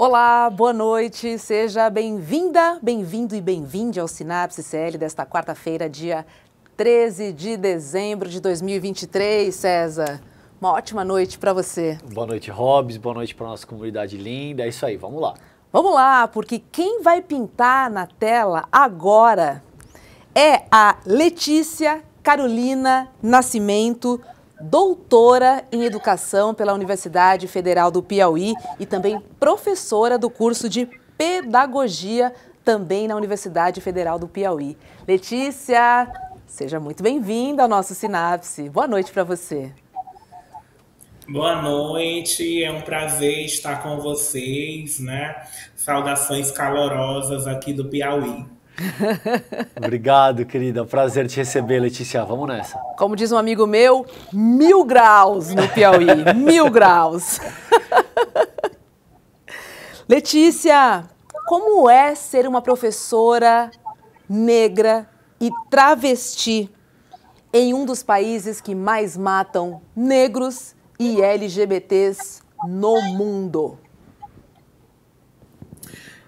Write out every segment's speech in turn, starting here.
Olá, boa noite, seja bem-vinda, bem-vindo e bem-vinde ao Sinapse CL desta quarta-feira, dia 13 de dezembro de 2023, César. Uma ótima noite para você. Boa noite, Robs, boa noite para nossa comunidade linda, é isso aí, vamos lá. Vamos lá, porque quem vai pintar na tela agora é a Letícia Carolina Nascimento, doutora em Educação pela Universidade Federal do Piauí e também professora do curso de Pedagogia também na Universidade Federal do Piauí. Letícia, seja muito bem-vinda ao nosso Sinapse. Boa noite para você. Boa noite, é um prazer estar com vocês, né? Saudações calorosas aqui do Piauí. Obrigado, querida. Prazer te receber, Letícia. Vamos nessa. Como diz um amigo meu, 1000 graus no Piauí. 1000 graus. Letícia, como é ser uma professora negra e travesti em um dos países que mais matam negros e LGBTs no mundo?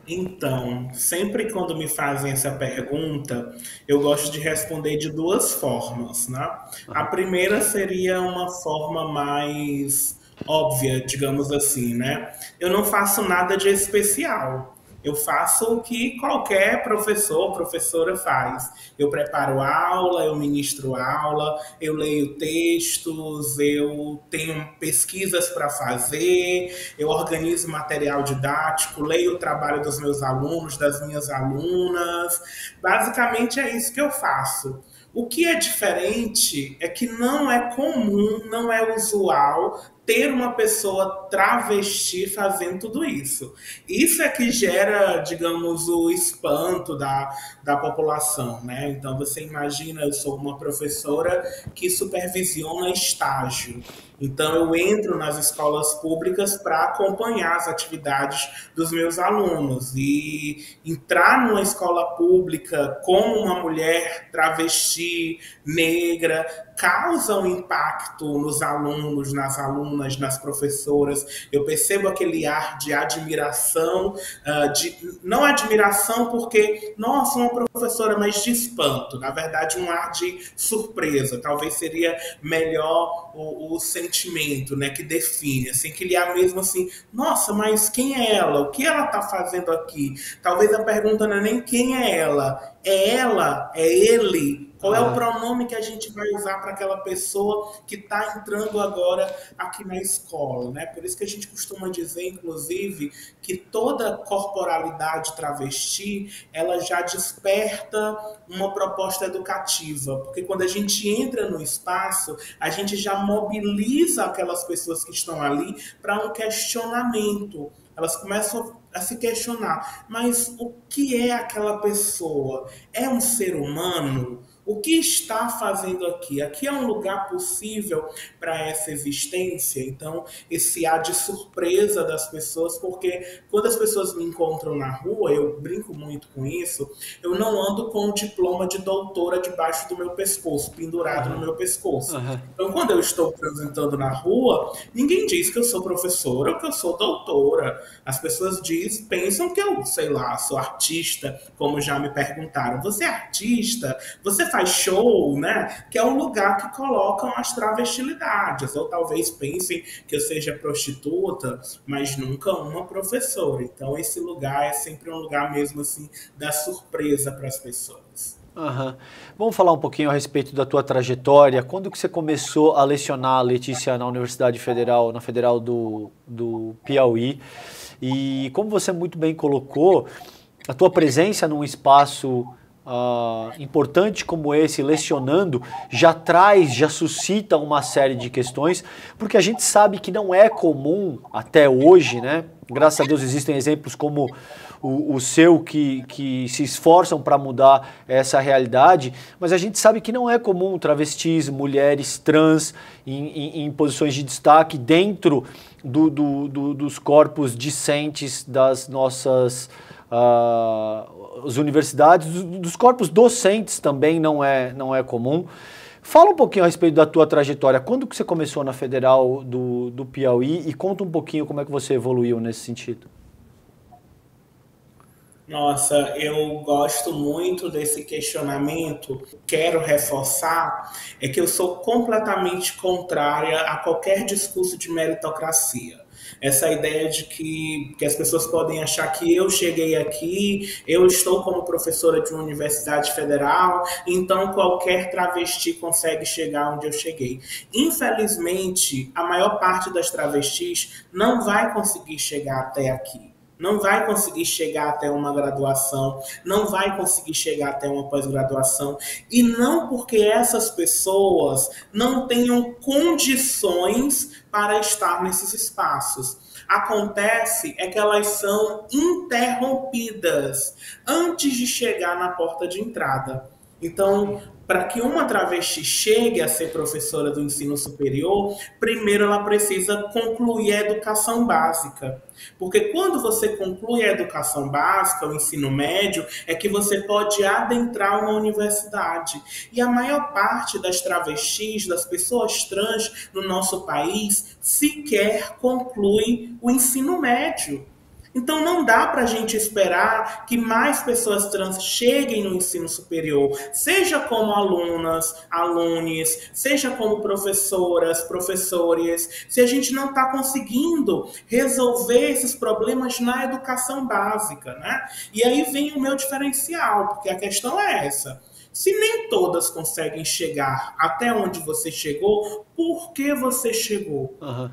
Então, sempre quando me fazem essa pergunta, eu gosto de responder de duas formas, né? A primeira seria uma forma mais óbvia, digamos assim, né? Eu não faço nada de especial. Eu faço o que qualquer professor ou professora faz. Eu preparo aula, eu ministro aula, eu leio textos, eu tenho pesquisas para fazer, eu organizo material didático, leio o trabalho dos meus alunos, das minhas alunas. Basicamente é isso que eu faço. O que é diferente é que não é comum, não é usual ter uma pessoa travesti fazendo tudo isso. Isso é que gera, digamos, o espanto da população, né? Então, você imagina, eu sou uma professora que supervisiona estágio. Então, eu entro nas escolas públicas para acompanhar as atividades dos meus alunos. E entrar numa escola pública como uma mulher travesti, negra, causa um impacto nos alunos, nas alunas, nas professoras. Eu percebo aquele ar de admiração, não admiração porque, nossa, uma professora, mas de espanto. Na verdade, um ar de surpresa. Talvez seria melhor o sentimento, né, que define, assim, que ele é mesmo assim, nossa, mas quem é ela? O que ela está fazendo aqui? Talvez a pergunta não é nem quem é ela? É ele? Qual é o pronome que a gente vai usar para aquela pessoa que está entrando agora aqui na escola, né? Por isso que a gente costuma dizer, inclusive, que toda corporalidade travesti, ela já desperta uma proposta educativa, porque quando a gente entra no espaço, a gente já mobiliza aquelas pessoas que estão ali para um questionamento. Elas começam a se questionar, mas o que é aquela pessoa? É um ser humano? O que está fazendo aqui? Aqui é um lugar possível para essa existência? Então, esse ar de surpresa das pessoas, porque quando as pessoas me encontram na rua, eu brinco muito com isso, eu não ando com o diploma de doutora debaixo do meu pescoço, pendurado no meu pescoço. Então, quando eu estou transitando na rua, ninguém diz que eu sou professora ou que eu sou doutora. As pessoas pensam que eu, sei lá, sou artista, como já me perguntaram. Você é artista? Você faz show, né? Que é um lugar que colocam as travestilidades. Ou talvez pensem que eu seja prostituta, mas nunca uma professora. Então, esse lugar é sempre um lugar mesmo assim da surpresa para as pessoas. Vamos falar um pouquinho a respeito da tua trajetória. Quando que você começou a lecionar, Letícia, na Universidade Federal, na Federal do Piauí? E como você muito bem colocou, a tua presença num espaço importante como esse, lecionando, já suscita uma série de questões, porque a gente sabe que não é comum até hoje, né? Graças a Deus existem exemplos como o seu que se esforçam para mudar essa realidade, mas a gente sabe que não é comum travestis, mulheres trans em posições de destaque dentro dos corpos discentes das nossas as universidades, dos corpos docentes também não é comum. Fala um pouquinho a respeito da tua trajetória. Quando que você começou na Federal do Piauí e conta um pouquinho como é que você evoluiu nesse sentido. Nossa, eu gosto muito desse questionamento. Quero reforçar é que eu sou completamente contrária a qualquer discurso de meritocracia. Essa ideia de que as pessoas podem achar que eu cheguei aqui, eu estou como professora de uma universidade federal, então qualquer travesti consegue chegar onde eu cheguei. Infelizmente, a maior parte das travestis não vai conseguir chegar até aqui. Não vai conseguir chegar até uma graduação, não vai conseguir chegar até uma pós-graduação, e não porque essas pessoas não tenham condições para estar nesses espaços. Acontece é que elas são interrompidas antes de chegar na porta de entrada. Então, para que uma travesti chegue a ser professora do ensino superior, primeiro ela precisa concluir a educação básica. Porque quando você conclui a educação básica, o ensino médio, é que você pode adentrar uma universidade. E a maior parte das travestis, das pessoas trans no nosso país, sequer conclui o ensino médio. Então não dá para a gente esperar que mais pessoas trans cheguem no ensino superior, seja como alunas, alunos, seja como professoras, professores, se a gente não está conseguindo resolver esses problemas na educação básica, né? E aí vem o meu diferencial, porque a questão é essa. Se nem todas conseguem chegar até onde você chegou, por que você chegou? Aham.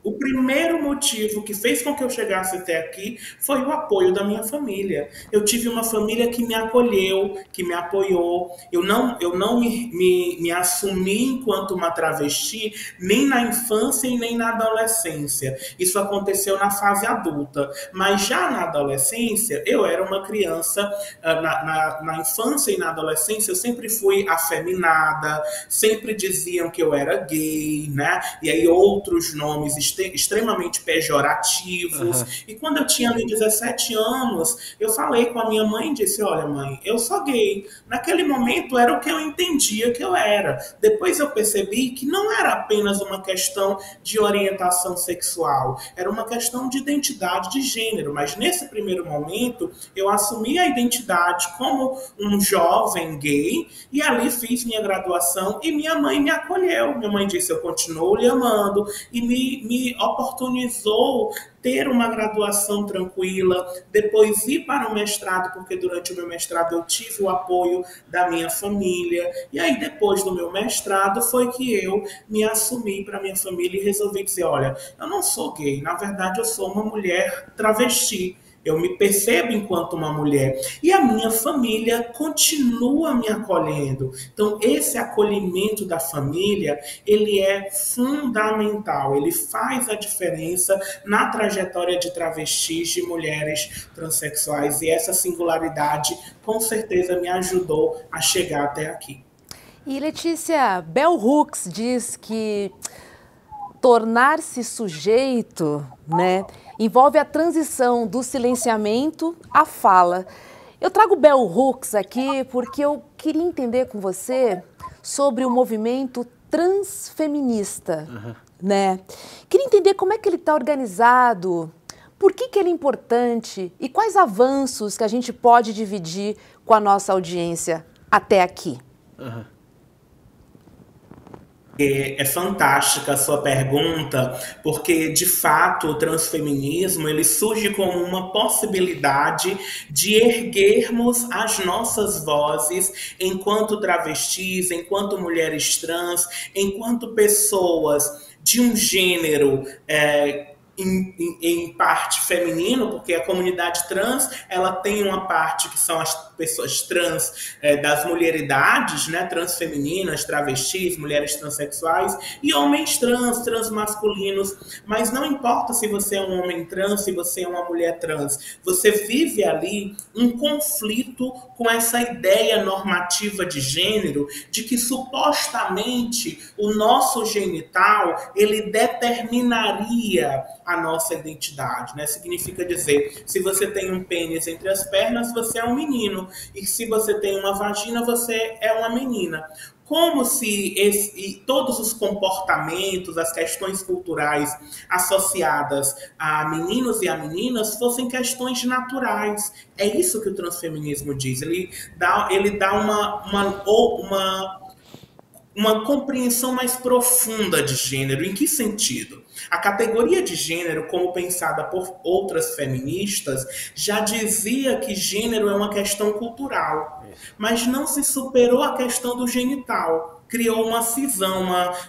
O primeiro motivo que fez com que eu chegasse até aqui foi o apoio da minha família. Eu tive uma família que me acolheu, que me apoiou. Eu não me assumi enquanto uma travesti nem na infância e nem na adolescência. Isso aconteceu na fase adulta. Mas já na adolescência, eu era uma criança. Na infância e na adolescência, eu sempre fui afeminada, sempre diziam que eu era gay, né? E aí outros nomes extremamente pejorativos. Aham. E quando eu tinha ali 17 anos, eu falei com a minha mãe e disse: olha, mãe, eu sou gay. Naquele momento era o que eu entendia que eu era. Depois eu percebi que não era apenas uma questão de orientação sexual, era uma questão de identidade de gênero. Mas nesse primeiro momento, eu assumi a identidade como um jovem gay e ali fiz minha graduação e minha mãe me acolheu. Minha mãe disse: eu continuo lhe amando, e me oportunizou ter uma graduação tranquila, depois ir para o mestrado, porque durante o meu mestrado eu tive o apoio da minha família, e aí depois do meu mestrado foi que eu me assumi para minha família e resolvi dizer: olha, eu não sou gay, na verdade eu sou uma mulher travesti. Eu me percebo enquanto uma mulher. E a minha família continua me acolhendo. Então, esse acolhimento da família, ele é fundamental. Ele faz a diferença na trajetória de travestis, de mulheres transexuais. E essa singularidade, com certeza, me ajudou a chegar até aqui. E Letícia, Bell Hooks diz que tornar-se sujeito, né, envolve a transição do silenciamento à fala. Eu trago Bell Hooks aqui porque eu queria entender com você sobre o movimento transfeminista, né? Queria entender como é que ele está organizado, por que ele é importante e quais avanços que a gente pode dividir com a nossa audiência até aqui. É fantástica a sua pergunta, porque de fato o transfeminismo ele surge como uma possibilidade de erguermos as nossas vozes enquanto travestis, enquanto mulheres trans, enquanto pessoas de um gênero em parte feminino, porque a comunidade trans ela tem uma parte que são as pessoas trans das mulheridades, né, transfemininas, travestis, mulheres transexuais e homens trans, transmasculinos, mas não importa se você é um homem trans, se você é uma mulher trans, você vive ali um conflito com essa ideia normativa de gênero, de que supostamente o nosso genital ele determinaria a nossa identidade, né? Significa dizer, se você tem um pênis entre as pernas, você é um menino, e se você tem uma vagina, você é uma menina. Como se todos os comportamentos, as questões culturais associadas a meninos e a meninas fossem questões naturais. É isso que o transfeminismo diz. Ele dá uma compreensão mais profunda de gênero. Em que sentido? A categoria de gênero, como pensada por outras feministas, já dizia que gênero é uma questão cultural, mas não se superou a questão do genital. Criou uma cisão,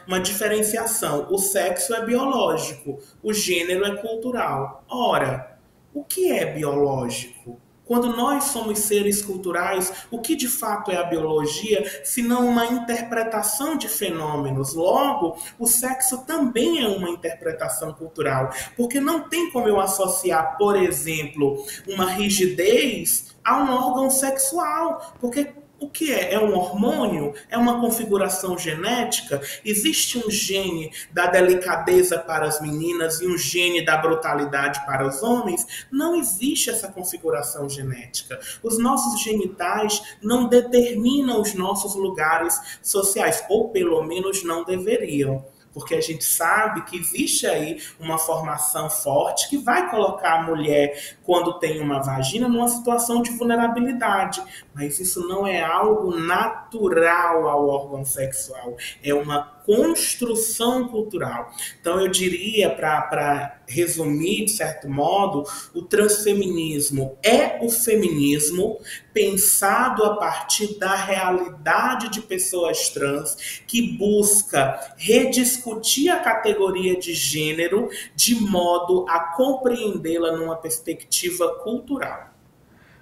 uma diferenciação. O sexo é biológico, o gênero é cultural. Ora, o que é biológico? Quando nós somos seres culturais, o que de fato é a biologia, se não uma interpretação de fenômenos? Logo, o sexo também é uma interpretação cultural, porque não tem como eu associar, por exemplo, uma rigidez a um órgão sexual, porque o que é? É um hormônio? É uma configuração genética? Existe um gene da delicadeza para as meninas e um gene da brutalidade para os homens? Não existe essa configuração genética. Os nossos genitais não determinam os nossos lugares sociais, ou pelo menos não deveriam. Porque a gente sabe que existe aí uma formação forte que vai colocar a mulher, quando tem uma vagina, numa situação de vulnerabilidade. Mas isso não é algo natural ao órgão sexual. É uma construção cultural. Então, eu diria, para resumir, de certo modo, o transfeminismo é o feminismo pensado a partir da realidade de pessoas trans, que busca rediscutir a categoria de gênero de modo a compreendê-la numa perspectiva cultural.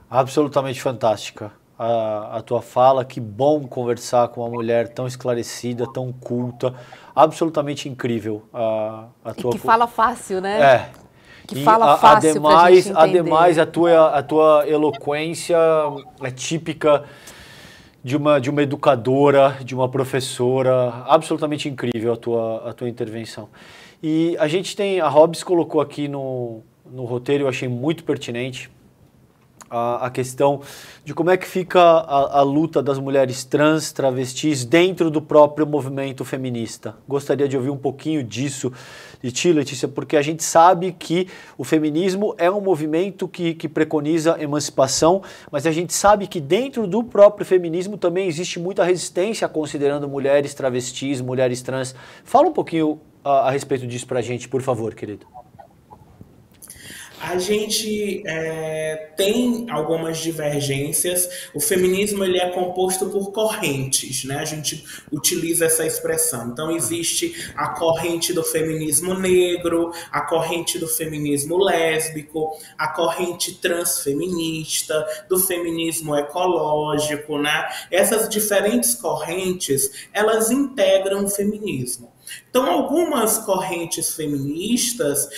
Absolutamente fantástica a tua fala. Que bom conversar com uma mulher tão esclarecida, tão culta, absolutamente incrível. E que fala fácil, né? É. Que fala fácil pra gente entender. Ademais, a tua eloquência é típica de uma educadora, de uma professora. Absolutamente incrível a tua intervenção. E a Hobbs colocou aqui no roteiro, eu achei muito pertinente, a questão de como é que fica a luta das mulheres trans, travestis, dentro do próprio movimento feminista. Gostaria de ouvir um pouquinho disso de ti, Letícia, porque a gente sabe que o feminismo é um movimento que preconiza emancipação, mas a gente sabe que dentro do próprio feminismo também existe muita resistência, considerando mulheres travestis, mulheres trans. Fala um pouquinho a respeito disso pra gente, por favor, querido. A gente tem algumas divergências. O feminismo ele é composto por correntes, né? A gente utiliza essa expressão. Então, existe a corrente do feminismo negro, a corrente do feminismo lésbico, a corrente transfeminista, do feminismo ecológico, né? Essas diferentes correntes, elas integram o feminismo. Então, algumas correntes feministas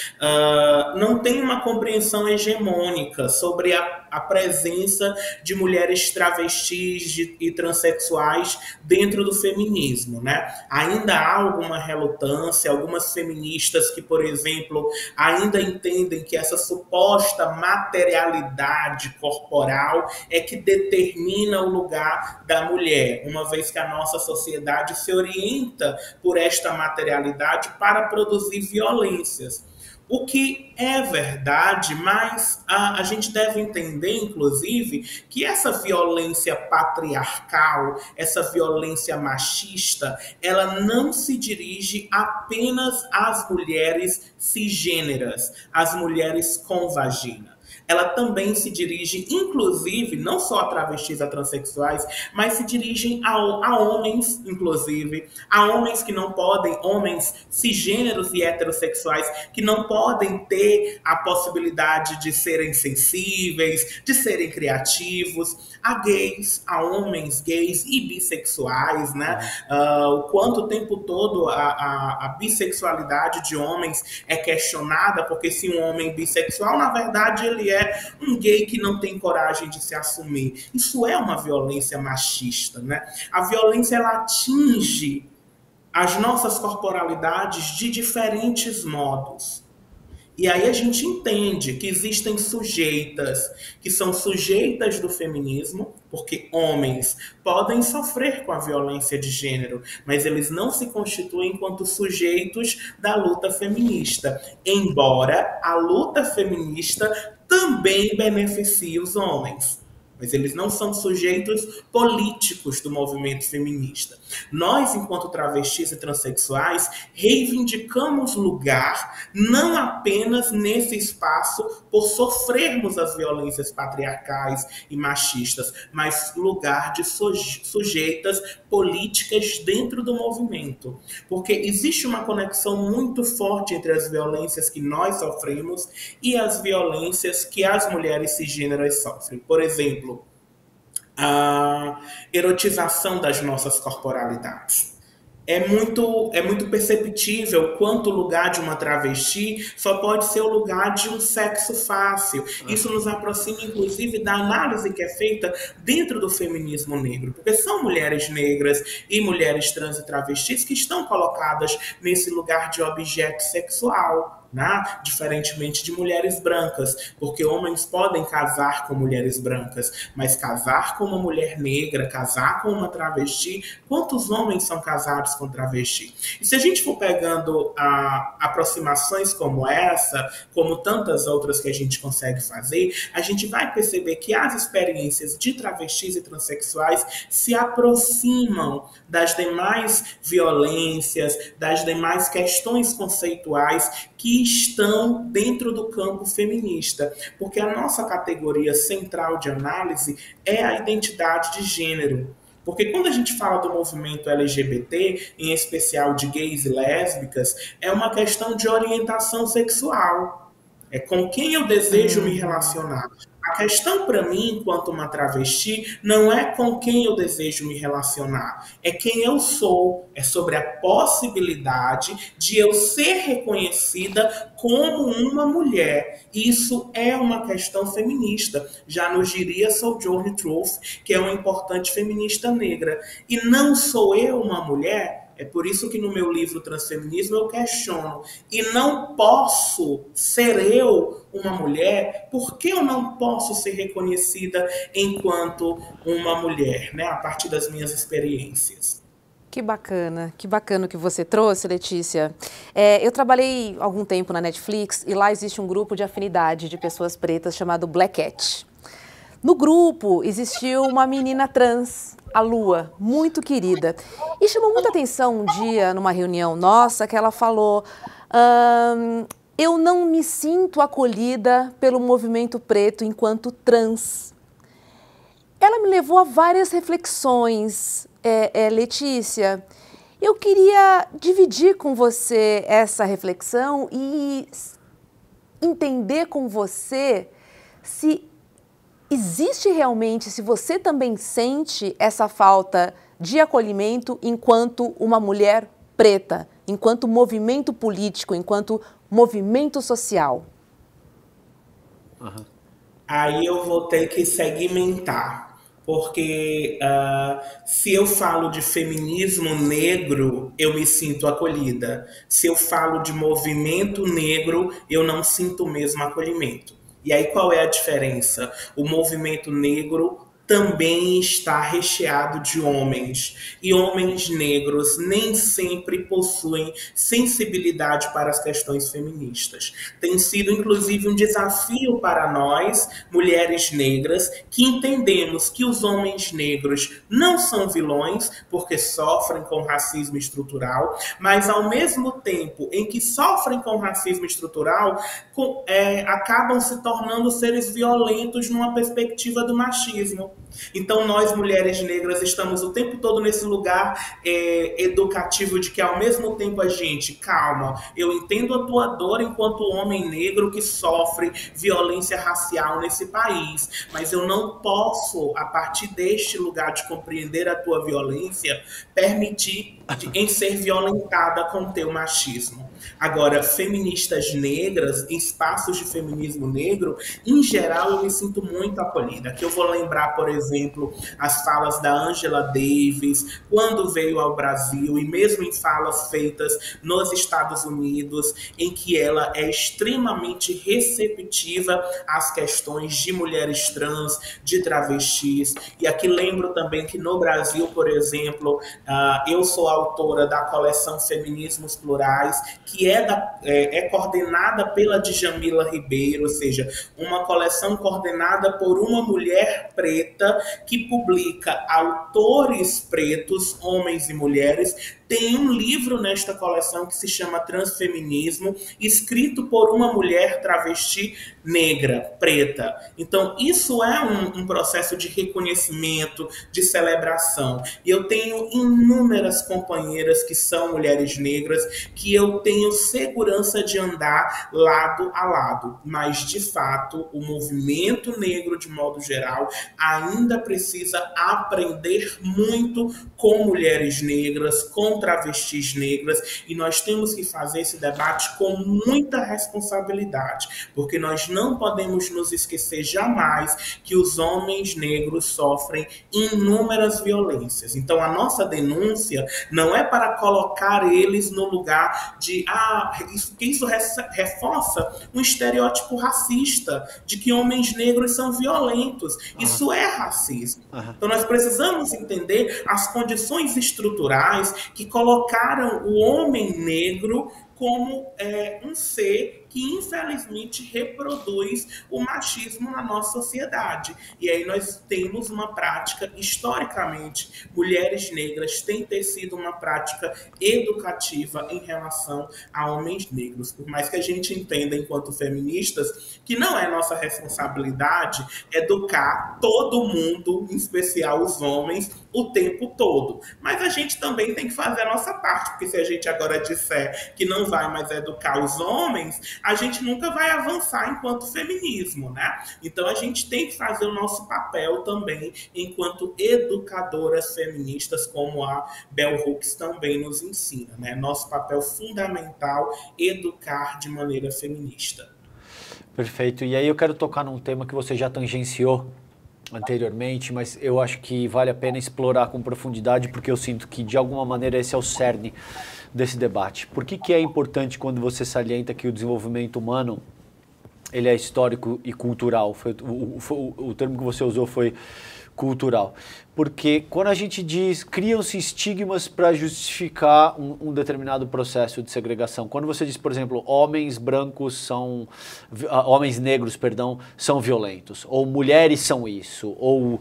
não têm uma compreensão hegemônica sobre a presença de mulheres travestis e transexuais dentro do feminismo, né? Ainda há alguma relutância, algumas feministas que, por exemplo, ainda entendem que essa suposta materialidade corporal é que determina o lugar da mulher, uma vez que a nossa sociedade se orienta por esta materialidade para produzir violências. O que é verdade, mas a gente deve entender, inclusive, que essa violência patriarcal, essa violência machista, ela não se dirige apenas às mulheres cisgêneras, às mulheres com vagina. Ela também se dirige, inclusive, não só a travestis, a transexuais, mas se dirigem a homens, inclusive, a homens que não podem, homens cisgêneros e heterossexuais, que não podem ter a possibilidade de serem sensíveis, de serem criativos, a gays, a homens gays e bissexuais, né? O quanto o tempo todo a bissexualidade de homens é questionada, porque se um homem bissexual, na verdade, ele é um gay que não tem coragem de se assumir. Isso é uma violência machista, né? A violência, ela atinge as nossas corporalidades de diferentes modos. E aí a gente entende que existem sujeitas que são sujeitas do feminismo, porque homens podem sofrer com a violência de gênero, mas eles não se constituem enquanto sujeitos da luta feminista, embora a luta feminista também beneficie os homens. Mas eles não são sujeitos políticos do movimento feminista. Nós, enquanto travestis e transexuais, reivindicamos lugar não apenas nesse espaço por sofrermos as violências patriarcais e machistas, mas lugar de sujeitas políticas dentro do movimento. Porque existe uma conexão muito forte entre as violências que nós sofremos e as violências que as mulheres cisgêneras sofrem. Por exemplo, a erotização das nossas corporalidades. É muito perceptível quanto o lugar de uma travesti só pode ser o lugar de um sexo fácil. Isso nos aproxima, inclusive, da análise que é feita dentro do feminismo negro. Porque são mulheres negras e mulheres trans e travestis que estão colocadas nesse lugar de objeto sexual. Né? Diferentemente de mulheres brancas, porque homens podem casar com mulheres brancas, mas casar com uma mulher negra, casar com uma travesti, quantos homens são casados com travesti? E se a gente for pegando aproximações como essa, como tantas outras que a gente consegue fazer, a gente vai perceber que as experiências de travestis e transexuais se aproximam das demais violências, das demais questões conceituais que estão dentro do campo feminista, porque a nossa categoria central de análise é a identidade de gênero. Porque quando a gente fala do movimento LGBT, em especial de gays e lésbicas, é uma questão de orientação sexual. É com quem eu desejo me relacionar. A questão para mim, enquanto uma travesti, não é com quem eu desejo me relacionar, é quem eu sou, é sobre a possibilidade de eu ser reconhecida como uma mulher. Isso é uma questão feminista, já nos diria Sojourner Truth, que é uma importante feminista negra. E não sou eu uma mulher. É por isso que no meu livro Transfeminismo eu questiono. E não posso ser eu uma mulher, porque eu não posso ser reconhecida enquanto uma mulher, né? A partir das minhas experiências. Que bacana o que você trouxe, Letícia. Eu trabalhei algum tempo na Netflix e lá existe um grupo de afinidade de pessoas pretas chamado Black Cat. No grupo existiu uma menina trans, a Lua, muito querida. E chamou muita atenção um dia, numa reunião nossa, que ela falou: eu não me sinto acolhida pelo movimento preto enquanto trans. Ela me levou a várias reflexões, Letícia. Eu queria dividir com você essa reflexão e entender com você se existe realmente, se você também sente essa falta de acolhimento enquanto uma mulher preta, enquanto movimento político, enquanto movimento social. Aí eu vou ter que segmentar, porque se eu falo de feminismo negro, eu me sinto acolhida. Se eu falo de movimento negro, eu não sinto o mesmo acolhimento. E aí qual é a diferença? O movimento negro também está recheado de homens. E homens negros nem sempre possuem sensibilidade para as questões feministas. Tem sido, inclusive, um desafio para nós, mulheres negras, que entendemos que os homens negros não são vilões, porque sofrem com racismo estrutural, mas, ao mesmo tempo em que sofrem com racismo estrutural, acabam se tornando seres violentos numa perspectiva do machismo. Então nós, mulheres negras, estamos o tempo todo nesse lugar educativo de que ao mesmo tempo a gente, calma, eu entendo a tua dor enquanto homem negro que sofre violência racial nesse país, mas eu não posso, a partir deste lugar de compreender a tua violência, permitir em ser violentada com o teu machismo. Agora, feministas negras, espaços de feminismo negro, em geral eu me sinto muito acolhida. Aqui eu vou lembrar, por exemplo, as falas da Angela Davis, quando veio ao Brasil, e mesmo em falas feitas nos Estados Unidos, em que ela é extremamente receptiva às questões de mulheres trans, de travestis. E aqui lembro também que no Brasil, por exemplo, eu sou autora da coleção Feminismos Plurais, que é coordenada pela Djamila Ribeiro, ou seja, uma coleção coordenada por uma mulher preta que publica autores pretos, homens e mulheres. Tem um livro nesta coleção que se chama Transfeminismo, escrito por uma mulher travesti negra, preta. Então, isso é um processo de reconhecimento, de celebração. E eu tenho inúmeras companheiras que são mulheres negras, que eu tenho segurança de andar lado a lado. Mas, de fato, o movimento negro, de modo geral, ainda precisa aprender muito com mulheres negras, com travestis negras, e nós temos que fazer esse debate com muita responsabilidade, porque nós não podemos nos esquecer jamais que os homens negros sofrem inúmeras violências. Então a nossa denúncia não é para colocar eles no lugar de isso reforça um estereótipo racista de que homens negros são violentos. Isso é racismo. Então nós precisamos entender as condições estruturais que colocaram o homem negro como um ser que infelizmente reproduz o machismo na nossa sociedade. E aí nós temos uma prática, historicamente, mulheres negras têm tecido uma prática educativa em relação a homens negros. Por mais que a gente entenda, enquanto feministas, que não é nossa responsabilidade educar todo mundo, em especial os homens, o tempo todo. Mas a gente também tem que fazer a nossa parte, porque se a gente agora disser que não vai mais educar os homens, a gente nunca vai avançar enquanto feminismo, né? Então a gente tem que fazer o nosso papel também enquanto educadoras feministas, como a Bell Hooks também nos ensina, né? Nosso papel fundamental, educar de maneira feminista. Perfeito. E aí eu quero tocar num tema que você já tangenciou anteriormente, mas eu acho que vale a pena explorar com profundidade, porque eu sinto que de alguma maneira esse é o cerne desse debate. Por que é importante quando você salienta que o desenvolvimento humano ele é histórico e cultural? O termo que você usou foi cultural. Porque quando a gente diz, criam-se estigmas para justificar um determinado processo de segregação. Quando você diz, por exemplo, homens negros, são violentos, ou mulheres são isso, ou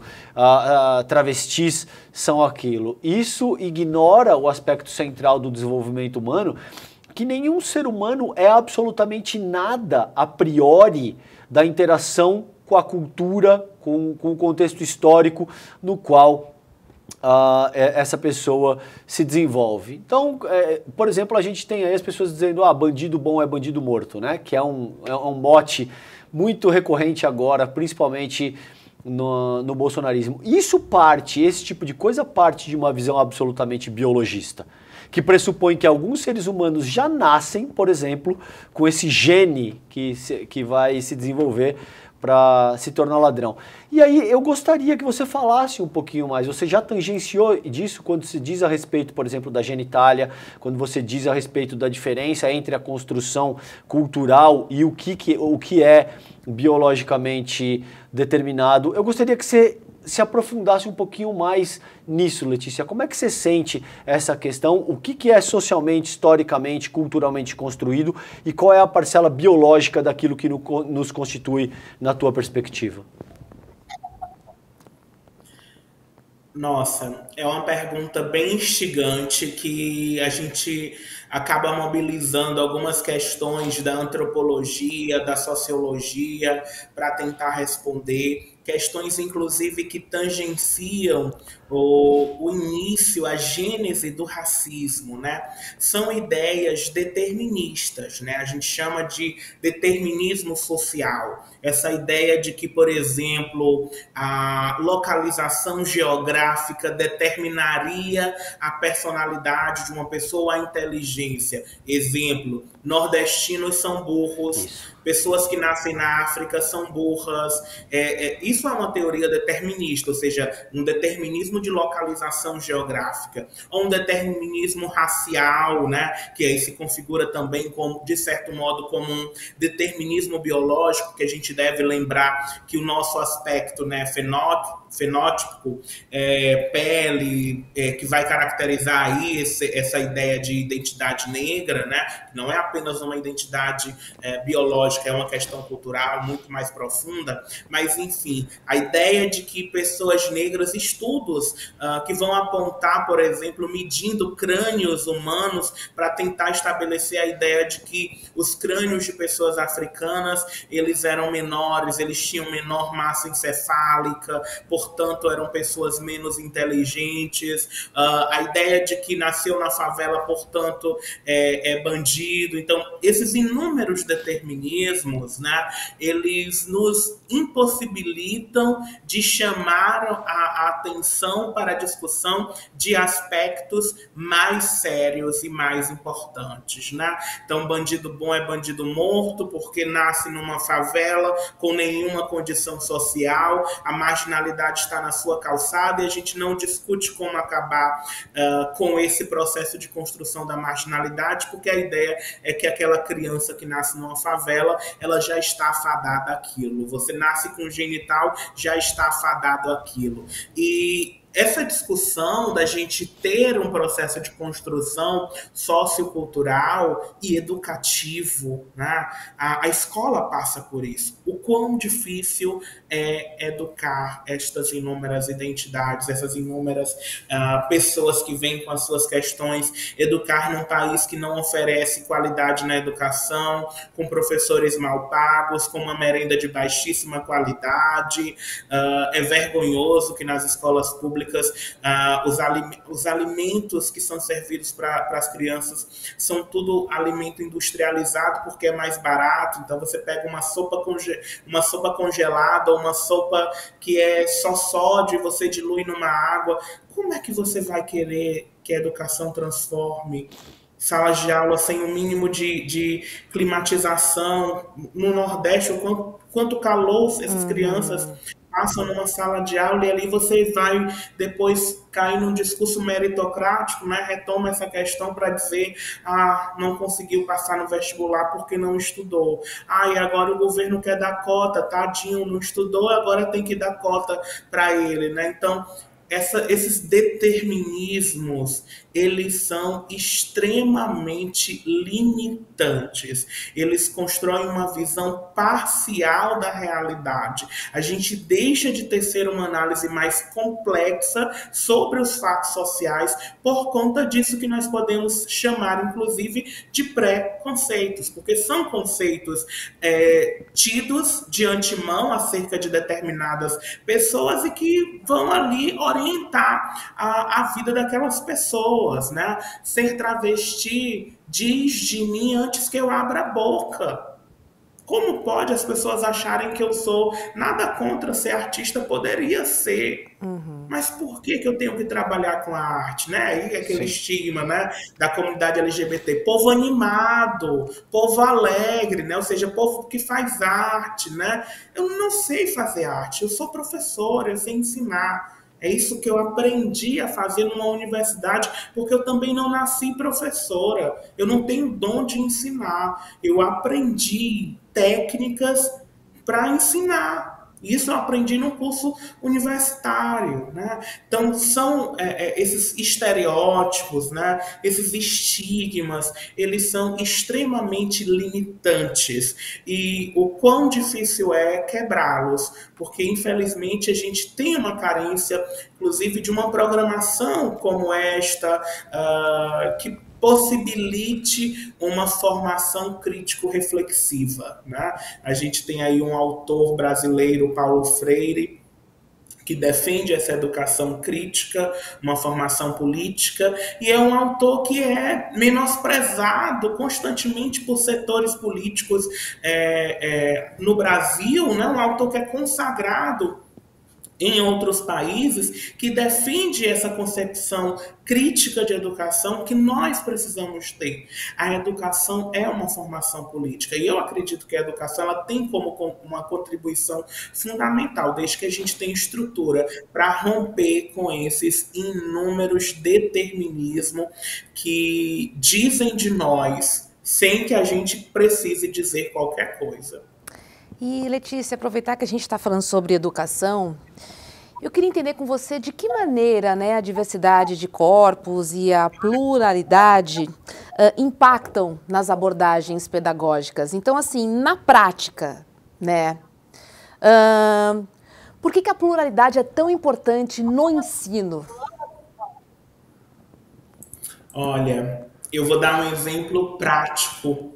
travestis são aquilo. Isso ignora o aspecto central do desenvolvimento humano, que nenhum ser humano é absolutamente nada a priori da interação com a cultura, com o contexto histórico no qual essa pessoa se desenvolve. Então, por exemplo, a gente tem aí as pessoas dizendo bandido bom é bandido morto, né? Que é um mote muito recorrente agora, principalmente no bolsonarismo. Esse tipo de coisa parte de uma visão absolutamente biologista, que pressupõe que alguns seres humanos já nascem, por exemplo, com esse gene que vai se desenvolver para se tornar ladrão. E aí eu gostaria que você falasse um pouquinho mais. Você já tangenciou disso quando se diz a respeito, por exemplo, da genitália, quando você diz a respeito da diferença entre a construção cultural e o que é biologicamente determinado. Eu gostaria que você se aprofundasse um pouquinho mais nisso, Letícia. Como é que você sente essa questão? O que é socialmente, historicamente, culturalmente construído e qual é a parcela biológica daquilo que nos constitui na tua perspectiva? Nossa, é uma pergunta bem instigante que a gente acaba mobilizando algumas questões da antropologia, da sociologia para tentar responder. Questões, inclusive, que tangenciam o início, a gênese do racismo, né? São ideias deterministas, né? A gente chama de determinismo social. Essa ideia de que, por exemplo, a localização geográfica determinaria a personalidade de uma pessoa, a inteligência inteligência. Exemplo, nordestinos são burros, pessoas que nascem na África são burras. Isso é uma teoria determinista, ou seja, um determinismo de localização geográfica, ou um determinismo racial, né, que aí se configura também, como, de certo modo, como um determinismo biológico, que a gente deve lembrar que o nosso aspecto, né, fenótipo, pele, que vai caracterizar aí essa ideia de identidade negra, né? Não é apenas uma identidade biológica, é uma questão cultural muito mais profunda, mas enfim, a ideia de que pessoas negras, estudos que vão apontar, por exemplo, medindo crânios humanos para tentar estabelecer a ideia de que os crânios de pessoas africanas, eles eram menores, eles tinham menor massa encefálica, portanto eram pessoas menos inteligentes, a ideia de que nasceu na favela, portanto é bandido. Então esses inúmeros determinismos, né, eles nos impossibilitam de chamar a atenção para a discussão de aspectos mais sérios e mais importantes, né? Então bandido bom é bandido morto porque nasce numa favela com nenhuma condição social, a marginalidade está na sua calçada e a gente não discute como acabar com esse processo de construção da marginalidade, porque a ideia é que aquela criança que nasce numa favela, ela já está afadada àquilo. Você nasce com genital, já está afadado àquilo. E essa discussão da gente ter um processo de construção sociocultural e educativo, né? A escola passa por isso. O quão difícil é educar estas inúmeras identidades, essas inúmeras pessoas que vêm com as suas questões, educar num país que não oferece qualidade na educação, com professores mal pagos, com uma merenda de baixíssima qualidade. É vergonhoso que nas escolas públicas os alimentos que são servidos para as crianças são tudo alimento industrializado porque é mais barato. Então você pega uma sopa congelada, uma sopa que é só sódio e você dilui numa água. Como é que você vai querer que a educação transforme salas de aula sem o mínimo de climatização? No Nordeste, quanto calor essas crianças passam numa sala de aula, e ali você vai depois cair num discurso meritocrático, né? Retoma essa questão para dizer, não conseguiu passar no vestibular porque não estudou. E agora o governo quer dar cota, tadinho, não estudou, agora tem que dar cota para ele, né? Então, esses determinismos, eles são extremamente limitantes. Eles constroem uma visão parcial da realidade. A gente deixa de tecer uma análise mais complexa sobre os fatos sociais por conta disso que nós podemos chamar, inclusive, de pré-conceitos, porque são conceitos tidos de antemão acerca de determinadas pessoas e que vão ali orientar a vida daquelas pessoas, né? Ser travesti diz de mim antes que eu abra a boca. Como pode as pessoas acharem que eu sou nada contra ser artista? Poderia ser. Mas por que eu tenho que trabalhar com a arte, né? Aí aquele estigma, né, da comunidade LGBT. Povo animado, povo alegre, né? Ou seja, povo que faz arte, né? Eu não sei fazer arte, eu sou professora, eu sei ensinar. É isso que eu aprendi a fazer numa universidade, porque eu também não nasci professora. Eu não tenho dom de ensinar. Eu aprendi técnicas para ensinar. Isso eu aprendi no curso universitário, né? Então, são esses estereótipos, né? Esses estigmas, eles são extremamente limitantes. E o quão difícil é quebrá-los, porque, infelizmente, a gente tem uma carência, inclusive, de uma programação como esta, que possibilite uma formação crítico-reflexiva, né? A gente tem aí um autor brasileiro, Paulo Freire, que defende essa educação crítica, uma formação política, e é um autor que é menosprezado constantemente por setores políticos no Brasil, né? Um autor que é consagrado em outros países que defende essa concepção crítica de educação que nós precisamos ter. A educação é uma formação política e eu acredito que a educação ela tem como uma contribuição fundamental, desde que a gente tenha estrutura para romper com esses inúmeros determinismos que dizem de nós sem que a gente precise dizer qualquer coisa. E, Letícia, aproveitar que a gente está falando sobre educação, eu queria entender com você de que maneira, né, a diversidade de corpos e a pluralidade impactam nas abordagens pedagógicas. Então, assim, na prática, né, por que a pluralidade é tão importante no ensino? Olha, eu vou dar um exemplo prático.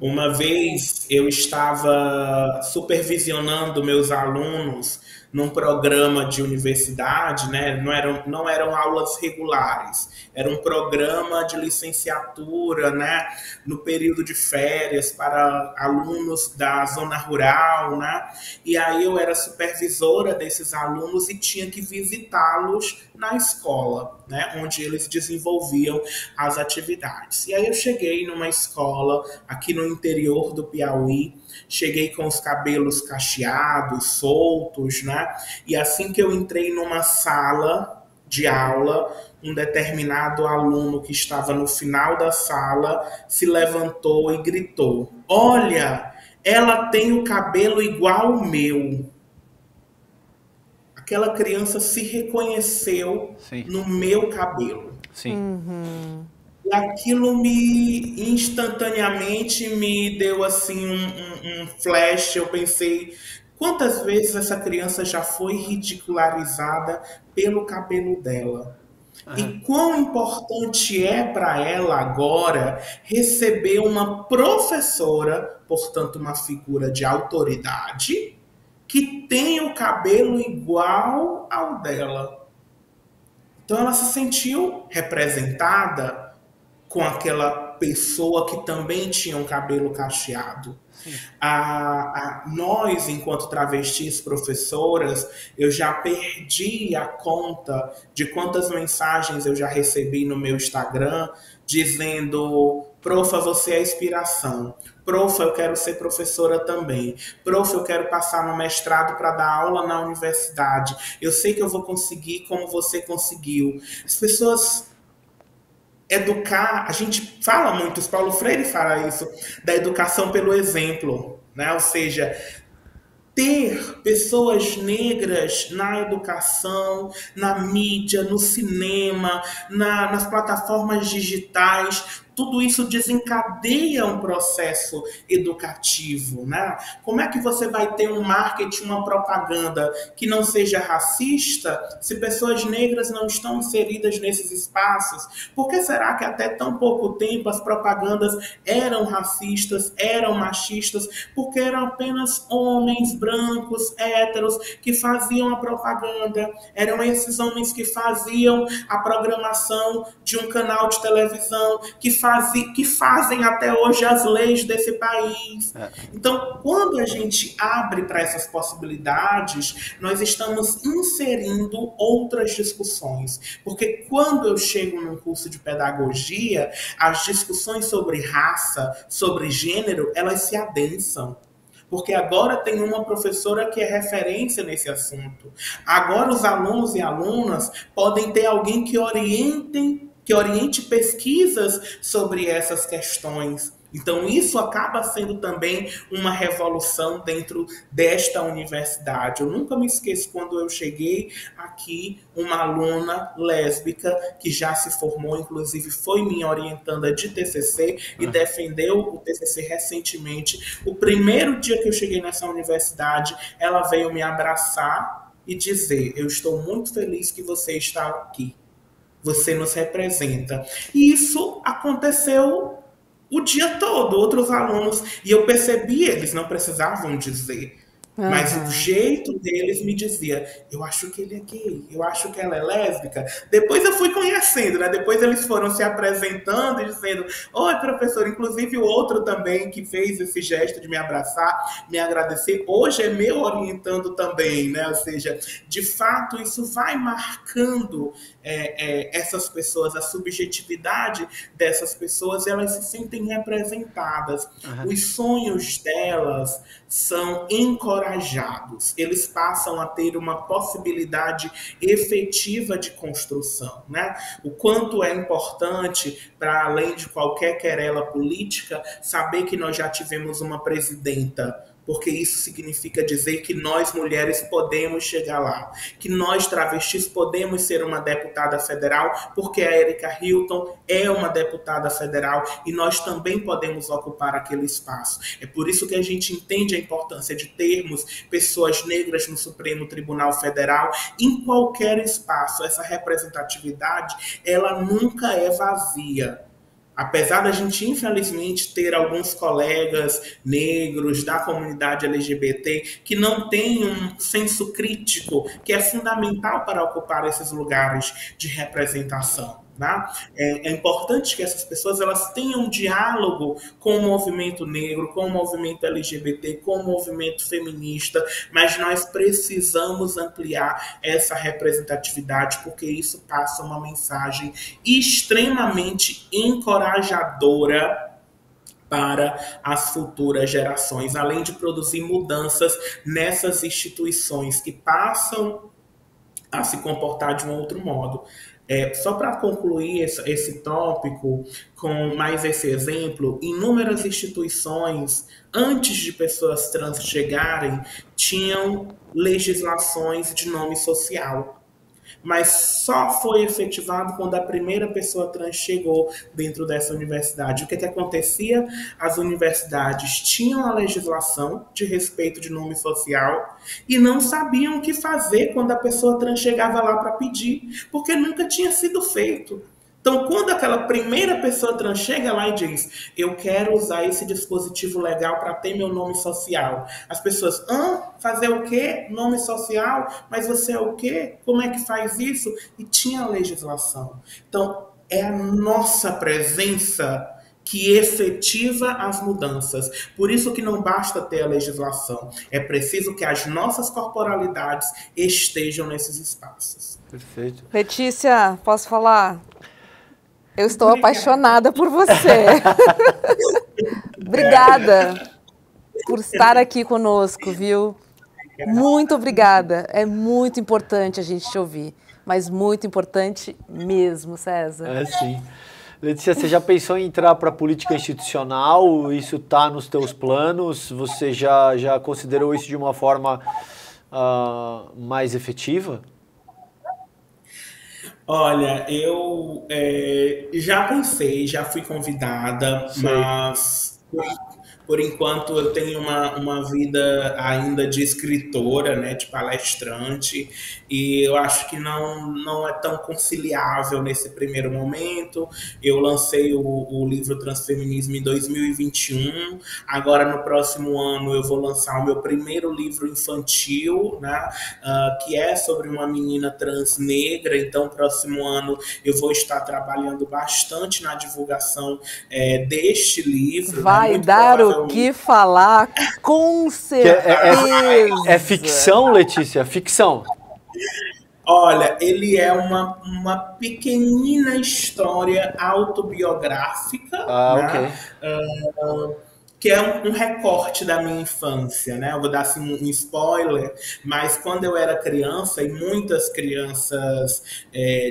Uma vez eu estava supervisionando meus alunos num programa de universidade, né? Não eram aulas regulares, era um programa de licenciatura, né? No período de férias para alunos da zona rural, né? E aí eu era supervisora desses alunos e tinha que visitá-los na escola, né? Onde eles desenvolviam as atividades. E aí eu cheguei numa escola aqui no interior do Piauí, cheguei com os cabelos cacheados, soltos, né? E assim que eu entrei numa sala de aula, um determinado aluno que estava no final da sala se levantou e gritou: "Olha, ela tem o cabelo igual ao meu." Aquela criança se reconheceu Sim. no meu cabelo. Sim. E aquilo instantaneamente me deu assim um flash. Eu pensei, quantas vezes essa criança já foi ridicularizada pelo cabelo dela? E quão importante é para ela agora receber uma professora, portanto uma figura de autoridade, que tem o cabelo igual ao dela. Então ela se sentiu representada com aquela pessoa que também tinha um cabelo cacheado. Nós, enquanto travestis professoras, eu já perdi a conta de quantas mensagens eu já recebi no meu Instagram dizendo: "Profa, você é inspiração. Profa, eu quero ser professora também. Profa, eu quero passar no mestrado para dar aula na universidade. Eu sei que eu vou conseguir como você conseguiu." As pessoas educar, a gente fala muito, o Paulo Freire fala isso, da educação pelo exemplo, né? Ou seja, ter pessoas negras na educação, na mídia, no cinema, nas plataformas digitais, tudo isso desencadeia um processo educativo, né? Como é que você vai ter um marketing, uma propaganda que não seja racista se pessoas negras não estão inseridas nesses espaços? Por que será que até tão pouco tempo as propagandas eram racistas, eram machistas? Porque eram apenas homens brancos, héteros, que faziam a propaganda. Eram esses homens que faziam a programação de um canal de televisão, que fazem até hoje as leis desse país. Então, quando a gente abre para essas possibilidades, nós estamos inserindo outras discussões. Porque quando eu chego num curso de pedagogia, as discussões sobre raça, sobre gênero, elas se adensam. Porque agora tem uma professora que é referência nesse assunto. Agora os alunos e alunas podem ter alguém que oriente pesquisas sobre essas questões. Então, isso acaba sendo também uma revolução dentro desta universidade. Eu nunca me esqueço quando eu cheguei aqui, uma aluna lésbica que já se formou, inclusive foi minha orientanda de TCC e defendeu o TCC recentemente. O primeiro dia que eu cheguei nessa universidade, ela veio me abraçar e dizer: "Eu estou muito feliz que você está aqui. Você nos representa." E isso aconteceu o dia todo, outros alunos, e eu percebi, eles não precisavam dizer. Mas o Aham. jeito deles me dizia, eu acho que ele é gay, eu acho que ela é lésbica. Depois eu fui conhecendo, né? Depois eles foram se apresentando e dizendo, oi, professor. Inclusive o outro também que fez esse gesto de me abraçar, me agradecer, hoje é meu orientando também, né? Ou seja, de fato isso vai marcando essas pessoas, a subjetividade dessas pessoas, elas se sentem representadas. Aham. Os sonhos delas são encorajados, eles passam a ter uma possibilidade efetiva de construção, né? O quanto é importante, para além de qualquer querela política, saber que nós já tivemos uma presidenta, porque isso significa dizer que nós mulheres podemos chegar lá, que nós travestis podemos ser uma deputada federal, porque a Erika Hilton é uma deputada federal e nós também podemos ocupar aquele espaço. É por isso que a gente entende a importância de termos pessoas negras no Supremo Tribunal Federal, em qualquer espaço. Essa representatividade, ela nunca é vazia. Apesar da gente, infelizmente, ter alguns colegas negros da comunidade LGBT que não têm um senso crítico que é fundamental para ocupar esses lugares de representação. Né? É importante que essas pessoas elas tenham um diálogo com o movimento negro, com o movimento LGBT, com o movimento feminista, mas nós precisamos ampliar essa representatividade, porque isso passa uma mensagem extremamente encorajadora para as futuras gerações, além de produzir mudanças nessas instituições que passam a se comportar de um outro modo. Só para concluir esse tópico com mais esse exemplo, inúmeras instituições, antes de pessoas trans chegarem, tinham legislações de nome social, mas só foi efetivado quando a primeira pessoa trans chegou dentro dessa universidade. O que acontecia? As universidades tinham a legislação de respeito de nome social e não sabiam o que fazer quando a pessoa trans chegava lá para pedir, porque nunca tinha sido feito. Então, quando aquela primeira pessoa trans chega lá e diz, eu quero usar esse dispositivo legal para ter meu nome social, as pessoas, fazer o quê? Nome social? Mas você é o quê? Como é que faz isso? E tinha legislação. Então, é a nossa presença que efetiva as mudanças. Por isso que não basta ter a legislação. É preciso que as nossas corporalidades estejam nesses espaços. Perfeito. Letícia, posso falar? Eu estou Obrigada. apaixonada por você. Obrigada por estar aqui conosco, viu? Muito obrigada. É muito importante a gente te ouvir, mas muito importante mesmo, César. É sim. Letícia, você já pensou em entrar para a política institucional? Isso está nos teus planos? Você já considerou isso de uma forma mais efetiva? Olha, eu já pensei, já fui convidada, Sei. mas por enquanto eu tenho uma vida ainda de escritora, né, de palestrante, e eu acho que não é tão conciliável nesse primeiro momento. Eu lancei o livro Transfeminismo em 2021, agora no próximo ano eu vou lançar o meu primeiro livro infantil, né, que é sobre uma menina trans negra. Então, próximo ano eu vou estar trabalhando bastante na divulgação deste livro. Vai né, dar o que falar, com certeza. É ficção, Letícia? Ficção. Olha, ele é uma pequenina história autobiográfica, né? Ok. Que é um recorte da minha infância, né? Eu vou dar assim, um spoiler, mas quando eu era criança, e muitas crianças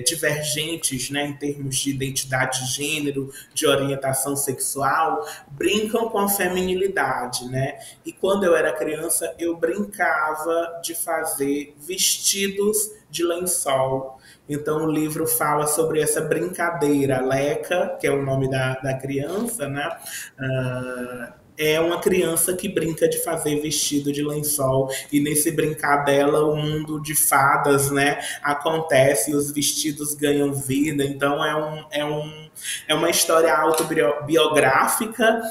divergentes, né, em termos de identidade de gênero, de orientação sexual, brincam com a feminilidade, né? E quando eu era criança, eu brincava de fazer vestidos de lençol. Então o livro fala sobre essa brincadeira. Leca, que é o nome da criança, né? é uma criança que brinca de fazer vestido de lençol, e nesse brincar dela o mundo de fadas, né, acontece e os vestidos ganham vida. Então é uma história autobiográfica,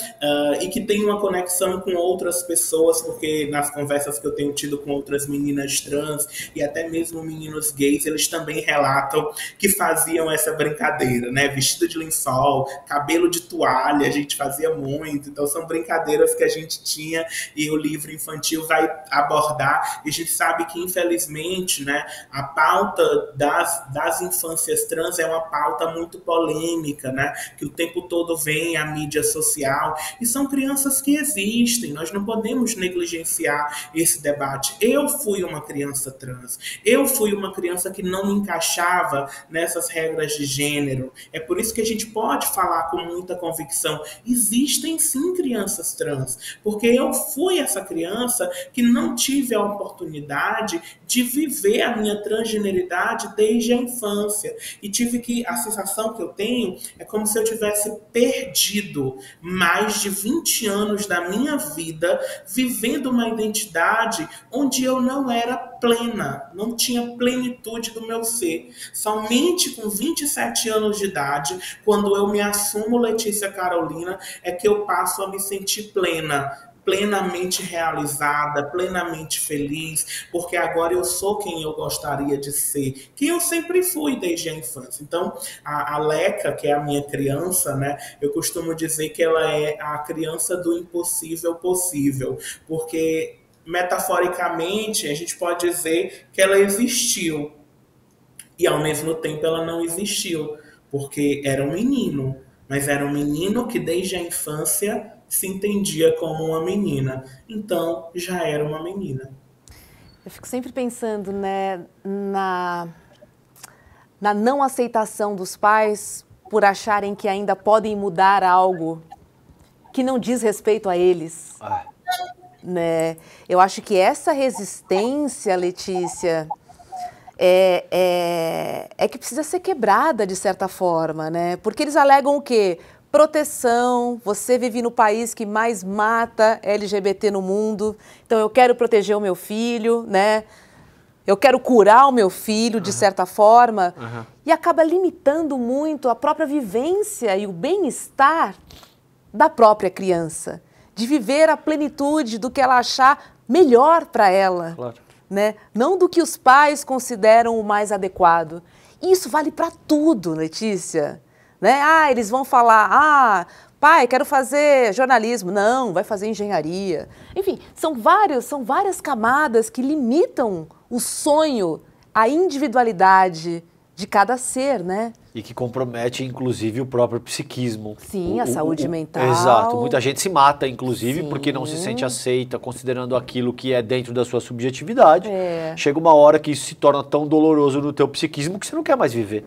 e que tem uma conexão com outras pessoas, porque nas conversas que eu tenho tido com outras meninas trans e até mesmo meninos gays, eles também relatam que faziam essa brincadeira, né? Vestido de lençol, cabelo de toalha, a gente fazia muito. Então são brincadeiras que a gente tinha e o livro infantil vai abordar. E a gente sabe que, infelizmente, né, a pauta das infâncias trans é uma pauta muito polêmica, né? Que o tempo todo vem a mídia social, e são crianças que existem, nós não podemos negligenciar esse debate. Eu fui uma criança trans, eu fui uma criança que não me encaixava nessas regras de gênero, é por isso que a gente pode falar com muita convicção, existem sim crianças trans, porque eu fui essa criança que não tive a oportunidade de viver a minha transgeneridade desde a infância, e a sensação que eu tenho é como se eu tivesse perdido mais de 20 anos da minha vida vivendo uma identidade onde eu não era plena, não tinha plenitude do meu ser. Somente com 27 anos de idade, quando eu me assumo Letícia Carolina, é que eu passo a me sentir plena, plenamente realizada, plenamente feliz, porque agora eu sou quem eu gostaria de ser, quem eu sempre fui desde a infância. Então, a Leca, que é a minha criança, né, eu costumo dizer que ela é a criança do impossível possível, porque, metaforicamente, a gente pode dizer que ela existiu, e ao mesmo tempo ela não existiu, porque era um menino, mas era um menino que desde a infância se entendia como uma menina. Então, já era uma menina. Eu fico sempre pensando, né, na não aceitação dos pais por acharem que ainda podem mudar algo que não diz respeito a eles. Né? Eu acho que essa resistência, Letícia, é que precisa ser quebrada de certa forma, né? Porque eles alegam o quê? Proteção, você vive no país que mais mata LGBT no mundo, então eu quero proteger o meu filho, né? Eu quero curar o meu filho, de certa forma, e acaba limitando muito a própria vivência e o bem-estar da própria criança, de viver a plenitude do que ela achar melhor para ela, claro, né? Não do que os pais consideram o mais adequado. E isso vale para tudo, Letícia. Né? Eles vão falar, pai, quero fazer jornalismo. Não, vai fazer engenharia. Enfim, são várias camadas que limitam o sonho, a individualidade de cada ser, né? E que compromete, inclusive, o próprio psiquismo. Sim, a saúde mental. Exato. Muita gente se mata, inclusive, sim, porque não se sente aceita, considerando aquilo que é dentro da sua subjetividade. Chega uma hora que isso se torna tão doloroso no teu psiquismo que você não quer mais viver.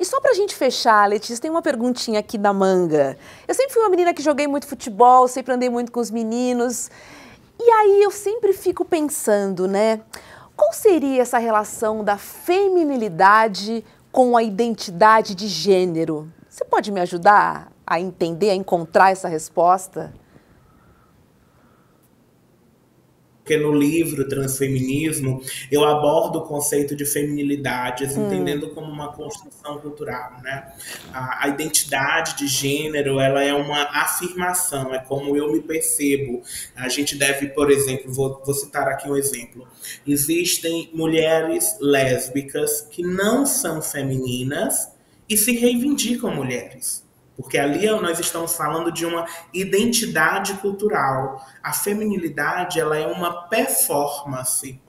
E só pra gente fechar, Letícia, tem uma perguntinha aqui da manga. Eu sempre fui uma menina que joguei muito futebol, sempre andei muito com os meninos. E aí eu sempre fico pensando, né? Qual seria essa relação da feminilidade com a identidade de gênero? Você pode me ajudar a entender, a encontrar essa resposta? Porque no livro Transfeminismo, eu abordo o conceito de feminilidades, entendendo como uma construção cultural, né? A identidade de gênero, ela é uma afirmação, é como eu me percebo. A gente deve, por exemplo, vou citar aqui um exemplo. Existem mulheres lésbicas que não são femininas e se reivindicam mulheres. Porque ali nós estamos falando de uma identidade cultural. A feminilidade, ela é uma performance.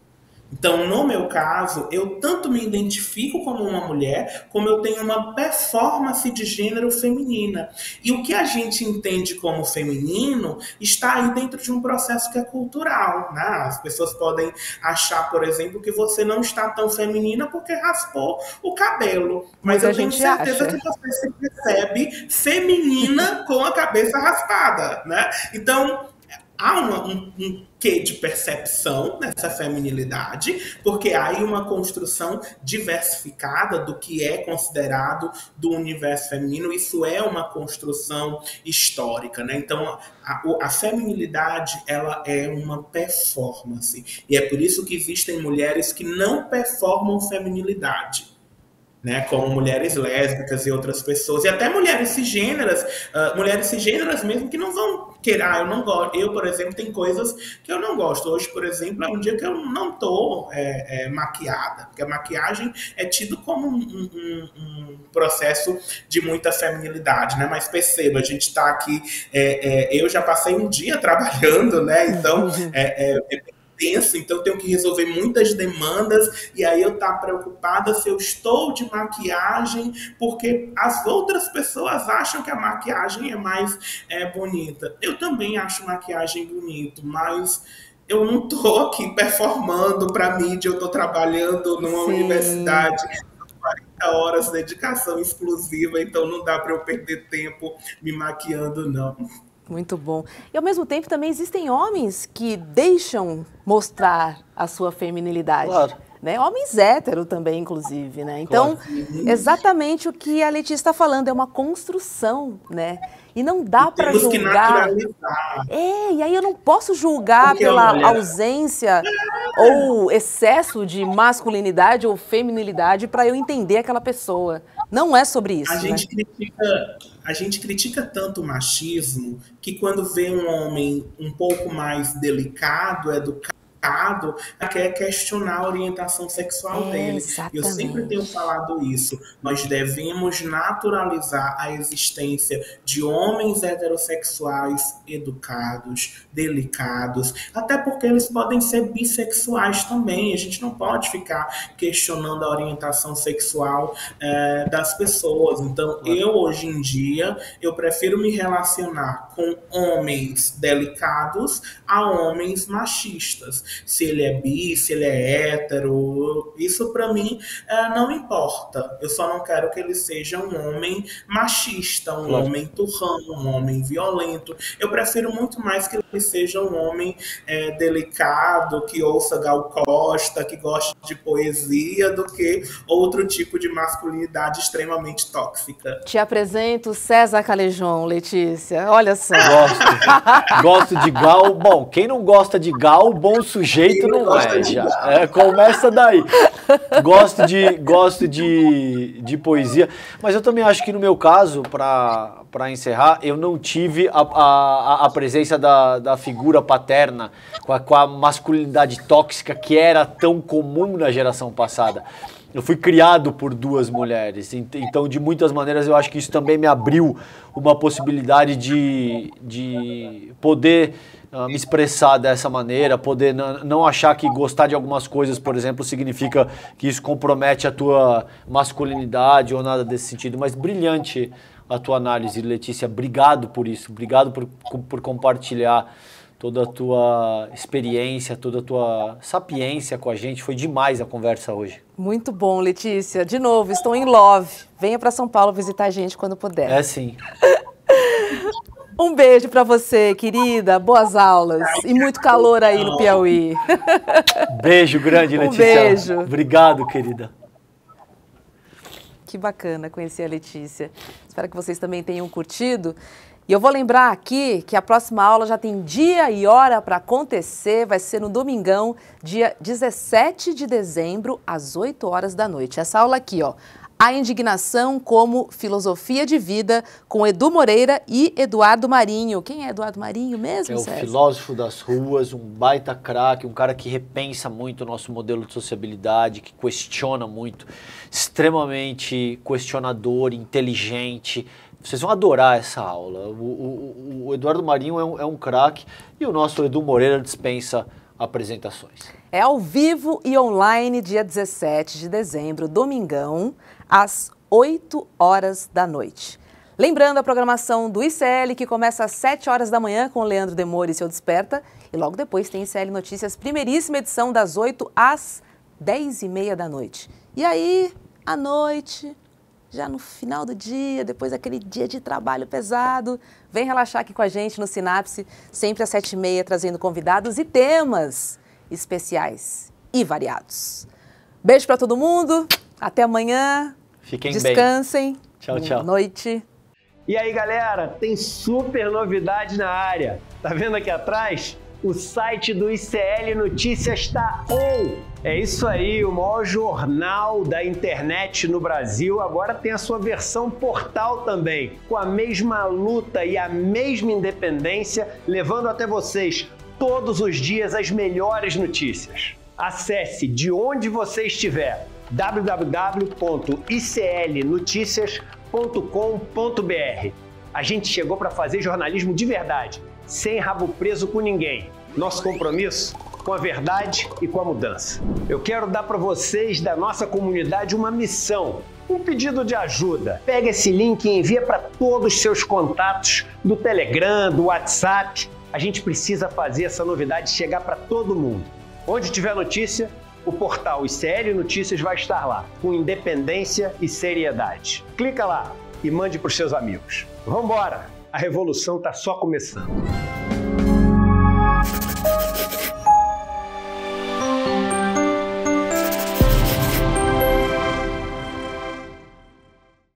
Então, no meu caso, eu tanto me identifico como uma mulher, como eu tenho uma performance de gênero feminina. E o que a gente entende como feminino está aí dentro de um processo que é cultural, né? As pessoas podem achar, por exemplo, que você não está tão feminina porque raspou o cabelo. Mas eu tenho certeza que você se percebe feminina com a cabeça raspada, né? Então, há quê de percepção nessa feminilidade, porque há aí uma construção diversificada do que é considerado do universo feminino. Isso é uma construção histórica, né? Então, a feminilidade, ela é uma performance. E é por isso que existem mulheres que não performam feminilidade, né, como mulheres lésbicas e outras pessoas, e até mulheres cisgêneras mesmo que não vão querer, eu não gosto, eu, por exemplo, tem coisas que eu não gosto. Hoje, por exemplo, é um dia que eu não tô maquiada, porque a maquiagem é tido como um processo de muita feminilidade, né, mas perceba, a gente tá aqui, eu já passei um dia trabalhando, né, então tenso, então eu tenho que resolver muitas demandas, e aí eu estou preocupada se eu estou de maquiagem, porque as outras pessoas acham que a maquiagem é mais bonita. Eu também acho maquiagem bonito, mas eu não estou aqui performando para mídia, eu estou trabalhando numa universidade, 40 horas de dedicação exclusiva, então não dá para eu perder tempo me maquiando, não. Muito bom. E ao mesmo tempo também existem homens que deixam mostrar a sua feminilidade. Claro. Né? Homens héteros também, inclusive, né? Então, claro, exatamente o que a Letícia está falando, é uma construção, né? E não dá para julgar. E aí eu não posso julgar pela ausência ou excesso de masculinidade ou feminilidade para eu entender aquela pessoa. Não é sobre isso. A gente critica tanto o machismo que quando vê um homem um pouco mais delicado, educado, quer questionar a orientação sexual dele. Exatamente. Eu sempre tenho falado isso. Nós devemos naturalizar a existência de homens heterossexuais educados, delicados, até porque eles podem ser bissexuais também. A gente não pode ficar questionando a orientação sexual das pessoas. Então, hoje em dia, eu prefiro me relacionar com homens delicados a homens machistas. Se ele é bi, se ele é hétero, isso para mim não importa. Eu só não quero que ele seja um homem machista, um homem turrão, um homem violento. Eu prefiro muito mais que ele seja um homem delicado, que ouça Gal Costa, que goste de poesia, do que outro tipo de masculinidade extremamente tóxica. Te apresento César Calejón, Letícia. Olha só. Gosto de Gal. Bom, quem não gosta de Gal, bom sujeito não é, já. Começa daí. Gosto de poesia, mas eu também acho que no meu caso, para encerrar, eu não tive a presença da figura paterna com a masculinidade tóxica que era tão comum na geração passada. Eu fui criado por duas mulheres, então de muitas maneiras eu acho que isso também me abriu uma possibilidade de poder me expressar dessa maneira, poder não achar que gostar de algumas coisas, por exemplo, significa que isso compromete a tua masculinidade ou nada desse sentido. Mas brilhante a tua análise, Letícia. Obrigado por isso, obrigado por compartilhar toda a tua experiência, toda a tua sapiência com a gente. Foi demais a conversa hoje. Muito bom, Letícia. De novo, estou em love. Venha para São Paulo visitar a gente quando puder. É sim. Um beijo para você, querida. Boas aulas. E muito calor aí no Piauí. Beijo grande, Letícia. Beijo. Obrigado, querida. Que bacana conhecer a Letícia. Espero que vocês também tenham curtido. E eu vou lembrar aqui que a próxima aula já tem dia e hora para acontecer. Vai ser no domingão, dia 17 de dezembro, às 8 horas da noite. Essa aula aqui, ó. A Indignação como Filosofia de Vida, com Edu Moreira e Eduardo Marinho. Quem é Eduardo Marinho mesmo, César? É o filósofo das ruas, um baita craque, um cara que repensa muito o nosso modelo de sociabilidade, que questiona muito, extremamente questionador, inteligente. Vocês vão adorar essa aula. O Eduardo Marinho é um craque e o nosso Edu Moreira dispensa apresentações. É ao vivo e online, dia 17 de dezembro, domingão, às 8 horas da noite. Lembrando a programação do ICL, que começa às 7 horas da manhã com o Leandro Demore e seu Desperta. E logo depois tem ICL Notícias, primeiríssima edição, das 8 às 10h30 da noite. E aí, à noite, já no final do dia, depois daquele dia de trabalho pesado, vem relaxar aqui com a gente no Sinapse, sempre às 7h30, trazendo convidados e temas especiais e variados. Beijo para todo mundo, até amanhã. Fiquem bem. Descansem. Tchau, tchau. Boa noite. E aí, galera, tem super novidade na área. Tá vendo aqui atrás? O site do ICL Notícias está on! É isso aí, o maior jornal da internet no Brasil agora tem a sua versão portal também, com a mesma luta e a mesma independência, levando até vocês todos os dias as melhores notícias. Acesse de onde você estiver, www.iclnoticias.com.br. A gente chegou para fazer jornalismo de verdade, sem rabo preso com ninguém. Nosso compromisso com a verdade e com a mudança. Eu quero dar para vocês da nossa comunidade uma missão, um pedido de ajuda. Pega esse link e envia para todos os seus contatos do Telegram, do WhatsApp. A gente precisa fazer essa novidade chegar para todo mundo. Onde tiver notícia, o portal ICL Notícias vai estar lá, com independência e seriedade. Clica lá e mande para os seus amigos. Vambora! A revolução está só começando.